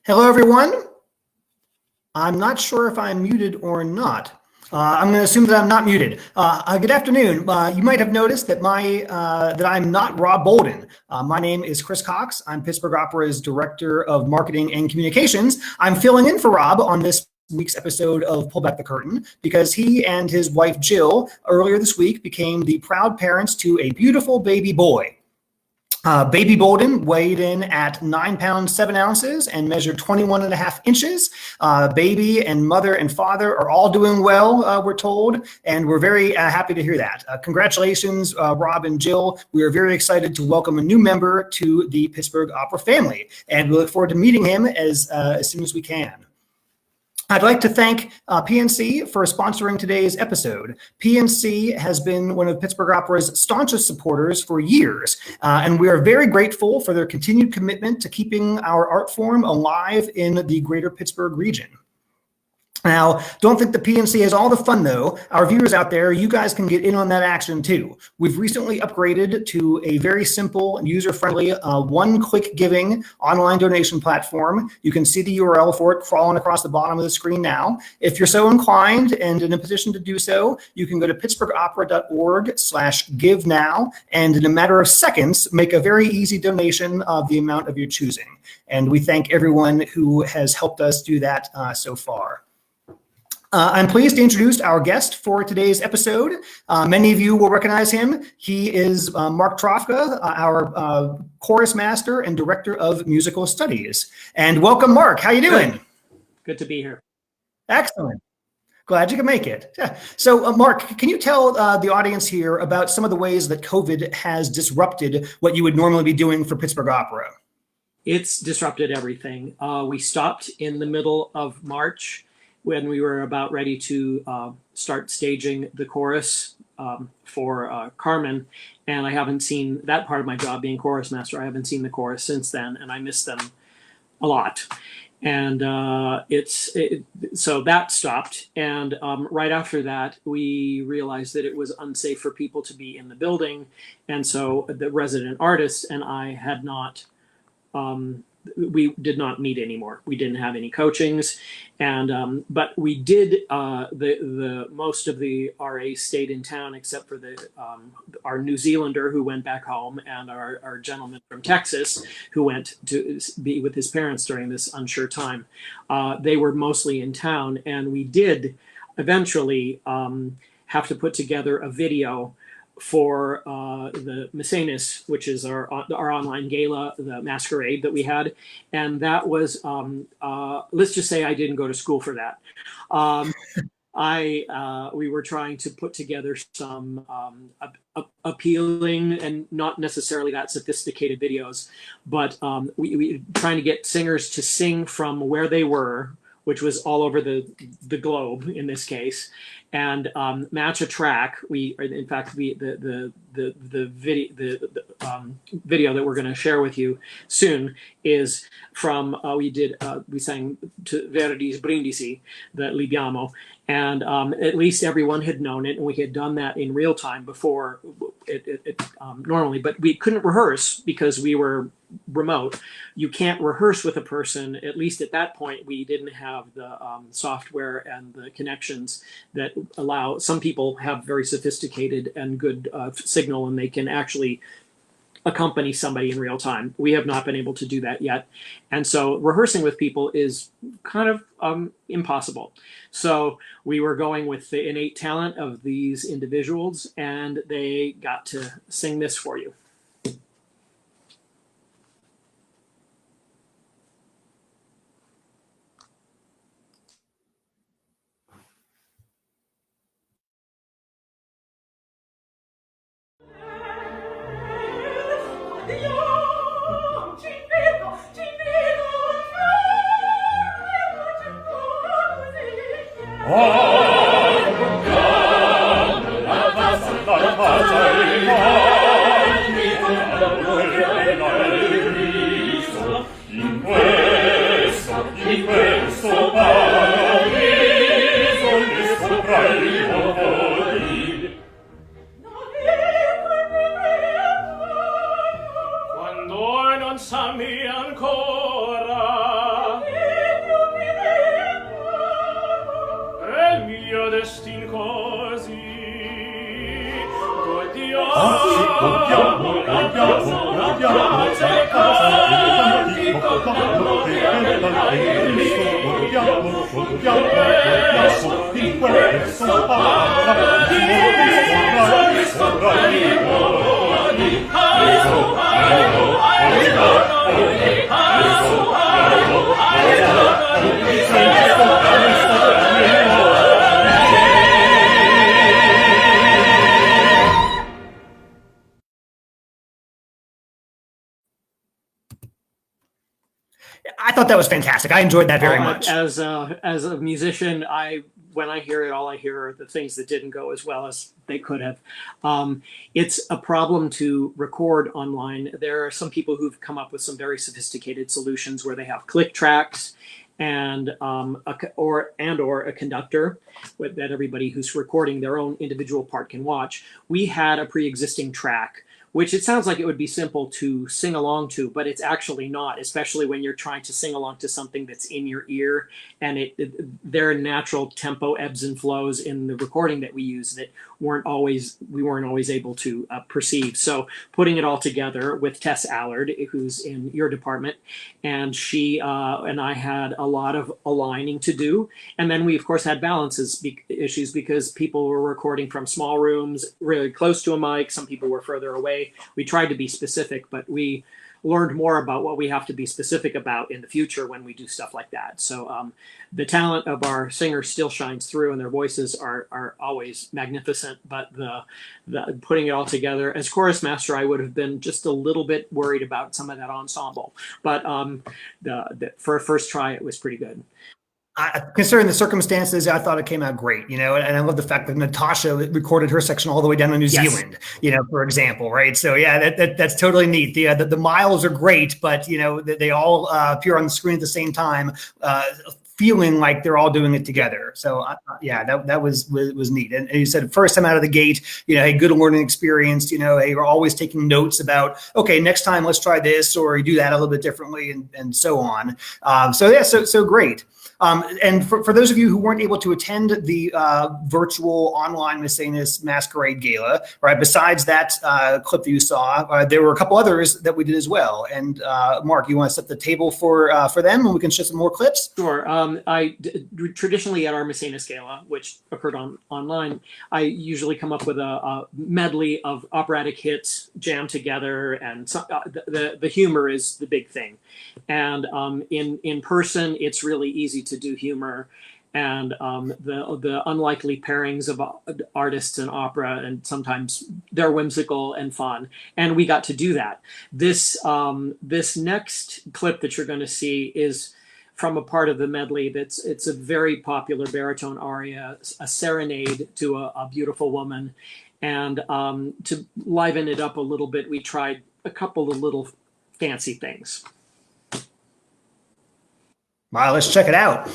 Hello, everyone. I'm not sure if I'm muted or not. I'm going to assume that I'm not muted. Good afternoon. You might have noticed that that I'm not Rob Bolden. My name is Chris Cox. I'm Pittsburgh Opera's Director of Marketing and Communications. I'm filling in for Rob on this week's episode of Pull Back the Curtain because he and his wife Jill earlier this week became the proud parents to a beautiful baby boy. Baby Bolden weighed in at 9 pounds, 7 ounces and measured 21.5 inches. Baby and mother and father are all doing well, we're told, and we're very happy to hear that. Congratulations, Rob and Jill. We are very excited to welcome a new member to the Pittsburgh Opera family, and we look forward to meeting him as soon as we can. I'd like to thank PNC for sponsoring today's episode. PNC has been one of Pittsburgh Opera's staunchest supporters for years, and we are very grateful for their continued commitment to keeping our art form alive in the greater Pittsburgh region. Now, don't think the PNC has all the fun, though. Our viewers out there, you guys can get in on that action, too. We've recently upgraded to a very simple and user-friendly one-click giving online donation platform. You can see the URL for it crawling across the bottom of the screen now. If you're so inclined and in a position to do so, you can go to pittsburghopera.org/give now, and in a matter of seconds, make a very easy donation of the amount of your choosing. And we thank everyone who has helped us do that so far. I'm pleased to introduce our guest for today's episode. Many of you will recognize him. He is Mark Trawka, our Chorus Master and Director of Musical Studies. And welcome, Mark. How you doing? Good to be here. Excellent. Glad you could make it. Yeah. So, Mark, can you tell the audience here about some of the ways that COVID has disrupted what you would normally be doing for Pittsburgh Opera? It's disrupted everything. We stopped in the middle of March when we were about ready to start staging the chorus for Carmen. And I haven't seen that part of my job being chorus master. I haven't seen the chorus since then, and I miss them a lot. And so that stopped. And right after that, we realized that it was unsafe for people to be in the building. And so the resident artist and I had not, we did not meet anymore. We didn't have any coachings, and but we did. The most of the RAs stayed in town, except for our New Zealander who went back home, and our gentleman from Texas who went to be with his parents during this unsure time. They were mostly in town, and we did eventually have to put together a video for the Mecenas, which is our online gala, the masquerade that we had. And that was, let's just say I didn't go to school for that. We were trying to put together some appealing and not necessarily that sophisticated videos, but we trying to get singers to sing from where they were, which was all over the globe in this case, and match a track. The video that we're going to share with you soon is from we sang to Verdi's Brindisi, the Libiamo, and at least everyone had known it, and we had done that in real time before normally, but we couldn't rehearse because we were remote. You can't rehearse with a person. At least at that point, we didn't have the software and the connections that allow. Some people have very sophisticated and good signal, and they can actually accompany somebody in real time. We have not been able to do that yet. And so rehearsing with people is kind of impossible. So we were going with the innate talent of these individuals, and they got to sing this for you. Quando non sa mi ancora destin così I thought that was fantastic. I enjoyed that very much. As a musician, when I hear it, all I hear are the things that didn't go as well as they could have. It's a problem to record online. There are some people who've come up with some very sophisticated solutions where they have click tracks and or a conductor that everybody who's recording their own individual part can watch. We had a pre-existing track, which it sounds like it would be simple to sing along to, but it's actually not, especially when you're trying to sing along to something that's in your ear, and their natural tempo ebbs and flows in the recording that we use that we weren't always able to perceive. So putting it all together with Tess Allard, who's in your department, and she and I had a lot of aligning to do. And then we, of course, had issues because people were recording from small rooms really close to a mic. Some people were further away. We tried to be specific, but we learned more about what we have to be specific about in the future when we do stuff like that. So the talent of our singers still shines through, and their voices are always magnificent. But the putting it all together, as chorus master, I would have been just a little bit worried about some of that ensemble. But for a first try, it was pretty good. Considering the circumstances, I thought it came out great, and I love the fact that Natasha recorded her section all the way down to New Zealand, for example, right? So yeah, that's totally neat. The miles are great, but they all appear on the screen at the same time, feeling like they're all doing it together. So that was neat. And you said first time out of the gate, hey, good learning experience. Hey, you're always taking notes about, okay, next time let's try this, or you do that a little bit differently, and so on. So great. And for those of you who weren't able to attend the virtual online Mecenas Masquerade Gala, right, besides that clip that you saw, there were a couple others that we did as well. And Mark, you want to set the table for them, and we can show some more clips? Sure. Traditionally at our Mecenas Gala, which occurred online, I usually come up with a medley of operatic hits jammed together, and the humor is the big thing. And in person, it's really easy to do humor, and the unlikely pairings of artists and opera, and sometimes they're whimsical and fun, and we got to do that. This next clip that you're going to see is from a part of the medley it's a very popular baritone aria, a serenade to a beautiful woman, and to liven it up a little bit, we tried a couple of little fancy things. Wow, let's check it out.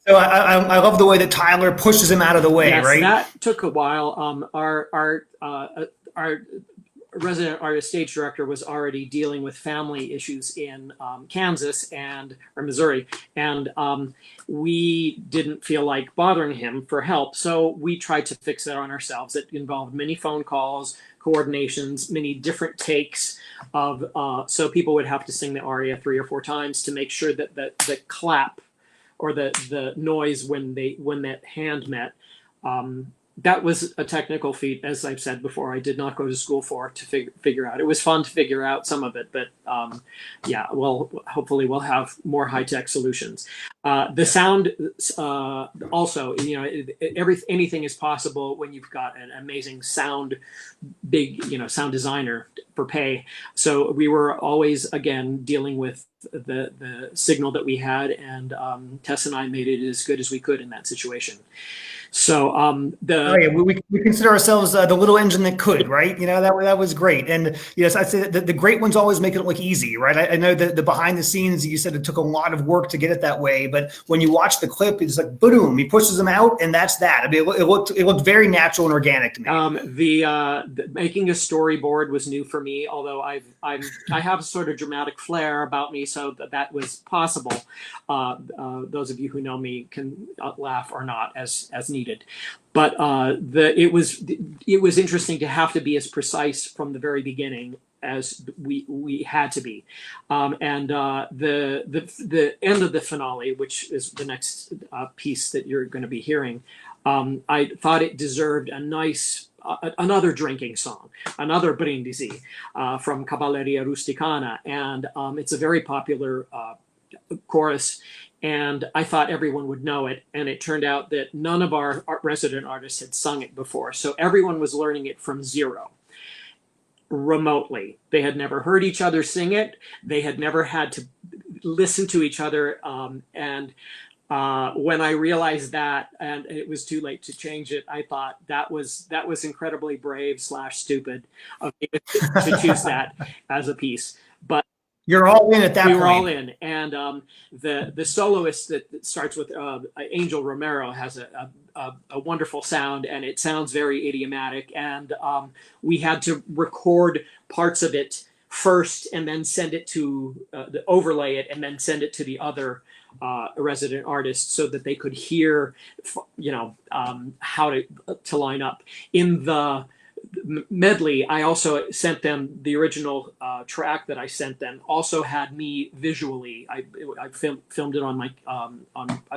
So I love the way that Tyler pushes him out of the way, yes, right? That took a while. Our resident artist stage director was already dealing with family issues in Kansas or Missouri, and we didn't feel like bothering him for help, so we tried to fix that on ourselves. It involved many phone calls, coordinations, many different takes of so people would have to sing the aria 3 or 4 times to make sure that the clap or the noise when that hand met, that was a technical feat. As I've said before, I did not go to school to figure out. It was fun to figure out some of it, but well, hopefully we'll have more high-tech solutions. The sound also, anything is possible when you've got an amazing sound designer for pay. So we were always, again, dealing with the signal that we had, and Tess and I made it as good as we could in that situation. So we consider ourselves the little engine that could, right? That was great. And yes, I say that the great ones always make it look easy, right? I know that the behind the scenes, you said it took a lot of work to get it that way, but when you watch the clip, it's like boom, he pushes them out, and that's that. I mean, it looked very natural and organic to me. The making a storyboard was new for me, although I have a sort of dramatic flair about me, so that was possible. Those of you who know me can laugh or not as needed. But it was interesting to have to be as precise from the very beginning as we had to be, and the end of the finale, which is the next piece that you're going to be hearing, I thought it deserved a nice another drinking song, another brindisi from Cavalleria Rusticana, and it's a very popular chorus. And I thought everyone would know it. And it turned out that none of our resident artists had sung it before. So everyone was learning it from zero, remotely. They had never heard each other sing it. They had never had to listen to each other. And when I realized that, and it was too late to change it, I thought that was incredibly brave / stupid of me to choose that as a piece. But you're all in at that point. We were all in, and the soloist that starts with Angel Romero has a wonderful sound, and it sounds very idiomatic. And we had to record parts of it first, and then send it to overlay it, and then send it to the other resident artists so that they could hear, how to line up in the medley. I also sent them the original track that I sent them. Also had me visually. I filmed it on my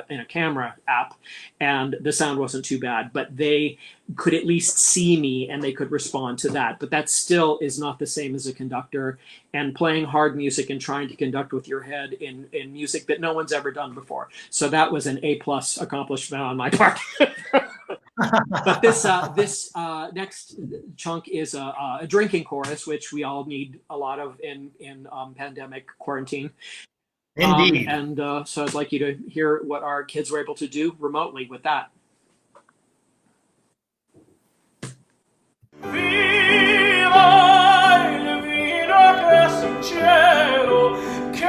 in a camera app, and the sound wasn't too bad. But they could at least see me, and they could respond to that. But that still is not the same as a conductor. And playing hard music and trying to conduct with your head in music that no one's ever done before. So that was an A+ accomplishment on my part. But this next chunk is a drinking chorus, which we all need a lot of in pandemic quarantine. Indeed. So I'd like you to hear what our kids were able to do remotely with that. Viva il vino che sincero, che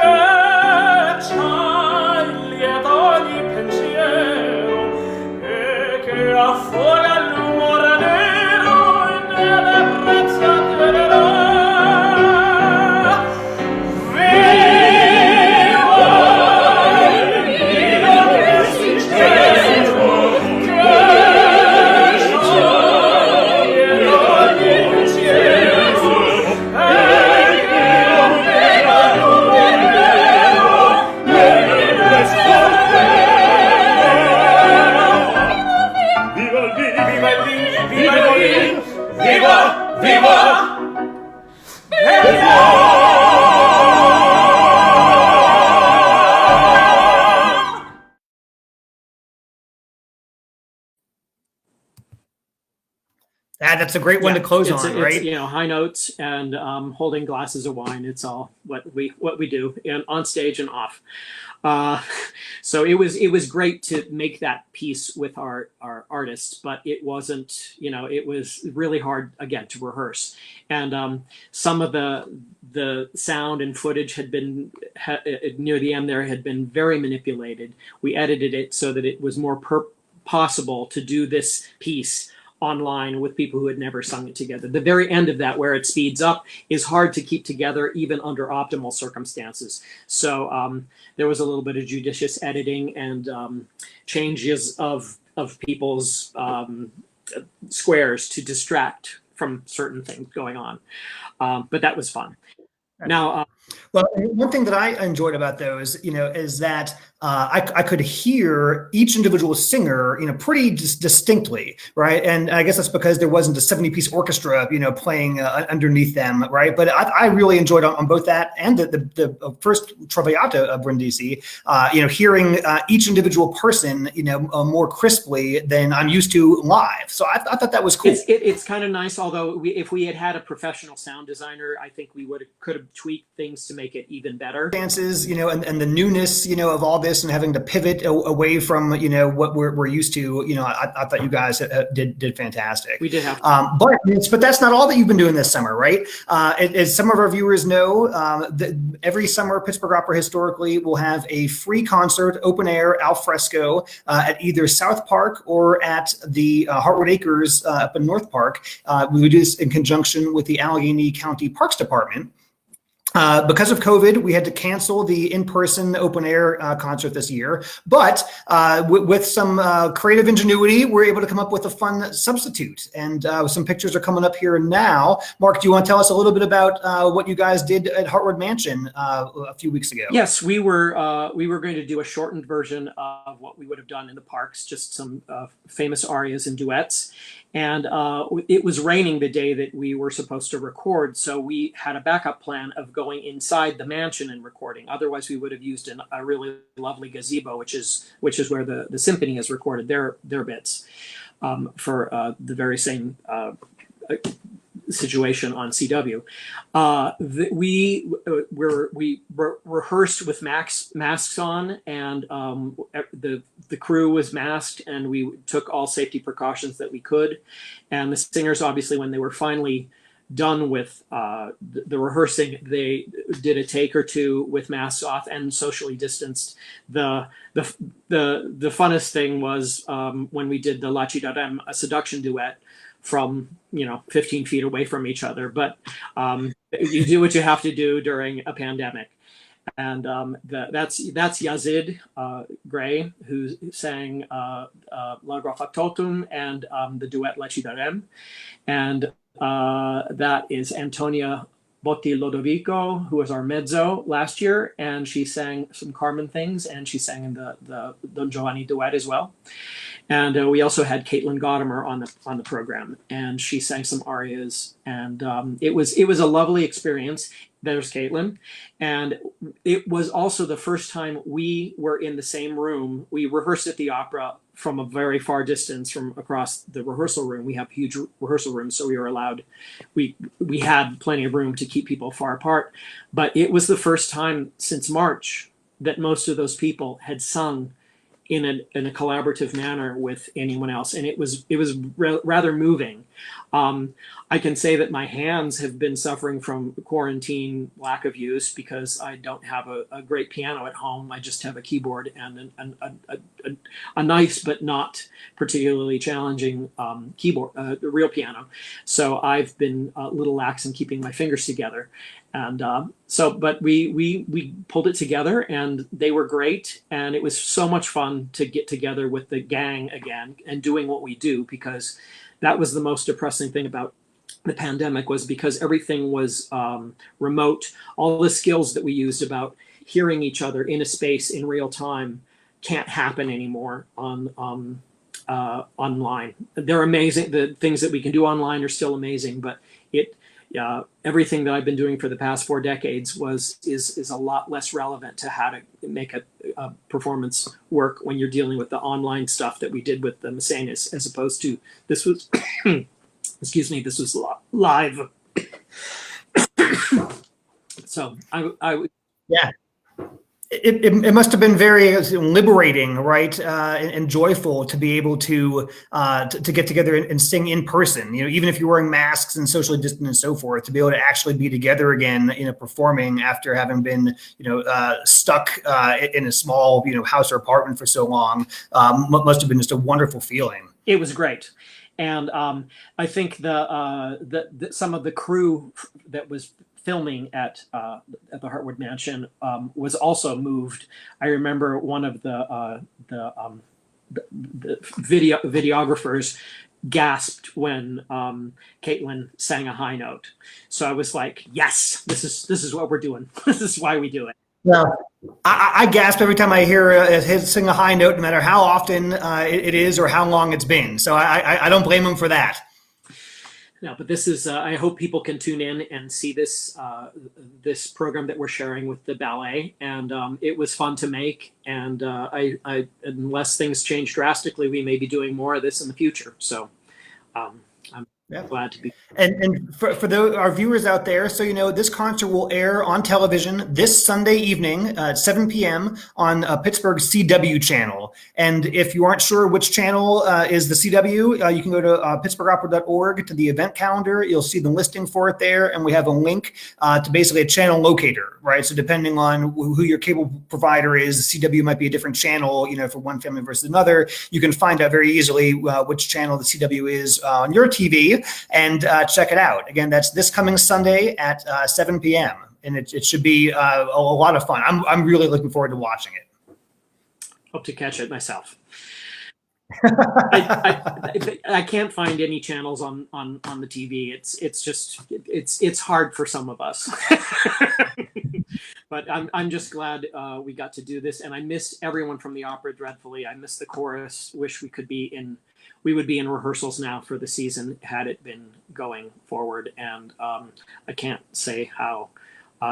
c'ha il lieto di pensiero, e che affoga l'umore nero e nell'ebbrezza tenerà. That's a great one to close on, right? It's, high notes and holding glasses of wine. It's all what we do on stage and off. So it was great to make that piece with our artists, but it wasn't, it was really hard again to rehearse. And some of the sound and footage had been near the end there had been very manipulated. We edited it so that it was more possible to do this piece online with people who had never sung it together. The very end of that, where it speeds up, is hard to keep together even under optimal circumstances. So there was a little bit of judicious editing and changes of people's squares to distract from certain things going on. But that was fun. Now, well, one thing that I enjoyed about those, is that I could hear each individual singer, pretty distinctly, right? And I guess that's because there wasn't a 70-piece orchestra, playing underneath them, right? But I really enjoyed on both that and the first Traviata Brindisi, hearing each individual person, more crisply than I'm used to live. So I thought that was cool. It's kind of nice, although if we had had a professional sound designer, I think we could have tweaked things things to make it even better. Dances, and the newness, of all this, and having to pivot away from, what we're used to. I thought you guys did fantastic. We did have, but that's not all that you've been doing this summer, right? As some of our viewers know, every summer Pittsburgh Opera historically will have a free concert, open air, al fresco, at either South Park or at the Hartwood Acres up in North Park. We do this in conjunction with the Allegheny County Parks Department. Because of COVID, we had to cancel the in-person open-air concert this year. But with some creative ingenuity, we're able to come up with a fun substitute. And some pictures are coming up here now. Mark, do you want to tell us a little bit about what you guys did at Hartwood Mansion a few weeks ago? Yes, we were going to do a shortened version of what we would have done in the parks, just some famous arias and duets. And it was raining the day that we were supposed to record, so we had a backup plan of going inside the mansion and recording. Otherwise, we would have used a really lovely gazebo, which is where the symphony has recorded their bits for the very same situation on CW. We rehearsed with masks on, and the crew was masked, and we took all safety precautions that we could. And the singers, obviously, when they were finally done with the rehearsing, they did a take or two with masks off and socially distanced. The funnest thing was when we did the La Cidarem, a seduction duet, from 15 feet away from each other, but you do what you have to do during a pandemic. And that's Yazid Gray, who sang La Factotum and the duet La Cidarem, and that is Antonia Botti Lodovico, who was our mezzo last year, and she sang some Carmen things, and she sang in the Don Giovanni duet as well. And we also had Caitlin Godimer on the program, and she sang some arias, and it was a lovely experience. There's Caitlin, and it was also the first time we were in the same room. We rehearsed at the opera from a very far distance from across the rehearsal room. We have huge rehearsal rooms, so we were allowed. We had plenty of room to keep people far apart, but it was the first time since March that most of those people had sung in a collaborative manner with anyone else, and it was rather moving. I can say that my hands have been suffering from quarantine lack of use because I don't have a great piano at home. I just have a keyboard and a nice but not particularly challenging keyboard, real piano. So I've been a little lax in keeping my fingers together. And but we pulled it together, and they were great, and it was so much fun to get together with the gang again and doing what we do, because that was the most depressing thing about the pandemic, was because everything was remote. All the skills that we used about hearing each other in a space in real time can't happen anymore on online. They're amazing. The things that we can do online are still amazing, but everything that I've been doing for the past 4 decades is a lot less relevant to how to make a performance work when you're dealing with the online stuff that we did with the Mecenas, as opposed to this was excuse me, this was live. So I yeah. It must have been very liberating, right, and joyful to be able to get together and sing in person. Even if you're wearing masks and socially distant and so forth, to be able to actually be together again, performing after having been, stuck in a small, house or apartment for so long, must have been just a wonderful feeling. It was great. And I think some of the crew that was filming at the Hartwood Mansion was also moved. I remember one of the videographers gasped when Caitlin sang a high note. So I was like, yes, this is what we're doing. This is why we do it. Well, I gasp every time I hear him sing a high note, no matter how often it is or how long it's been. So I don't blame him for that. No, but this is, I hope people can tune in and see this this program that we're sharing with the ballet. And it was fun to make. And unless things change drastically, we may be doing more of this in the future. So Yeah. Glad to be. And for our viewers out there, so you know, this concert will air on television this Sunday evening at 7 p.m. on Pittsburgh's CW channel. And if you aren't sure which channel is the CW, you can go to pittsburghopera.org to the event calendar. You'll see the listing for it there, and we have a link to basically a channel locator, right? So depending on who your cable provider is, the CW might be a different channel, you know, for one family versus another. You can find out very easily which channel the CW is on your TV. And check it out. Again, that's this coming Sunday at 7 p.m. And it should be a lot of fun. I'm really looking forward to watching it. Hope to catch it myself. I can't find any channels on the TV. It's hard for some of us. But I'm just glad we got to do this, and I miss everyone from the opera dreadfully. I miss the chorus. Wish we would be in rehearsals now for the season had it been going forward. And I can't say how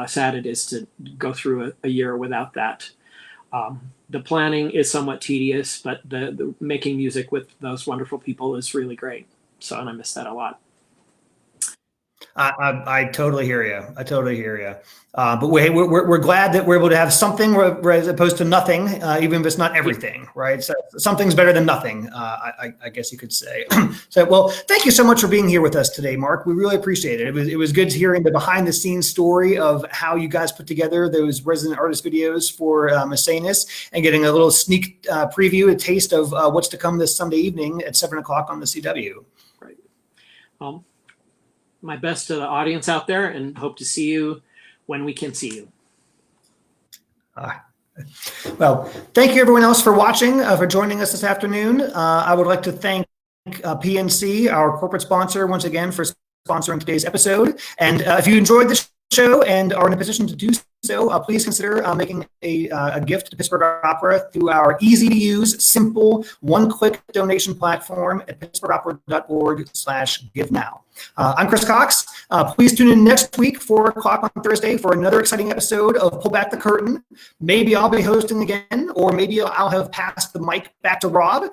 sad it is to go through a year without that. The planning is somewhat tedious, but the making music with those wonderful people is really great. So, and I miss that a lot. I totally hear you. I totally hear you. But we're glad that we're able to have something as opposed to nothing, even if it's not everything, right? So something's better than nothing, I guess you could say. So, well, thank you so much for being here with us today, Mark. We really appreciate it. It was good hearing the behind the scenes story of how you guys put together those resident artist videos for Maecenas, and getting a little sneak preview, a taste of what's to come this Sunday evening at 7 o'clock on the CW. Right. My best to the audience out there, and hope to see you when we can see you. Well, thank you everyone else for watching, for joining us this afternoon. I would like to thank PNC, our corporate sponsor, once again for sponsoring today's episode. And if you enjoyed the show and are in a position to do so, please consider making a gift to Pittsburgh Opera through our easy-to-use, simple, one-click donation platform at pittsburghopera.org/give-now. I'm Chris Cox. Please tune in next week, 4 o'clock on Thursday, for another exciting episode of Pull Back the Curtain. Maybe I'll be hosting again, or maybe I'll have passed the mic back to Rob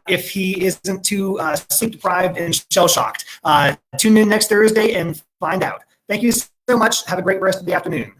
if he isn't too sleep-deprived and shell-shocked. Tune in next Thursday and find out. Thank you so much. Have a great rest of the afternoon.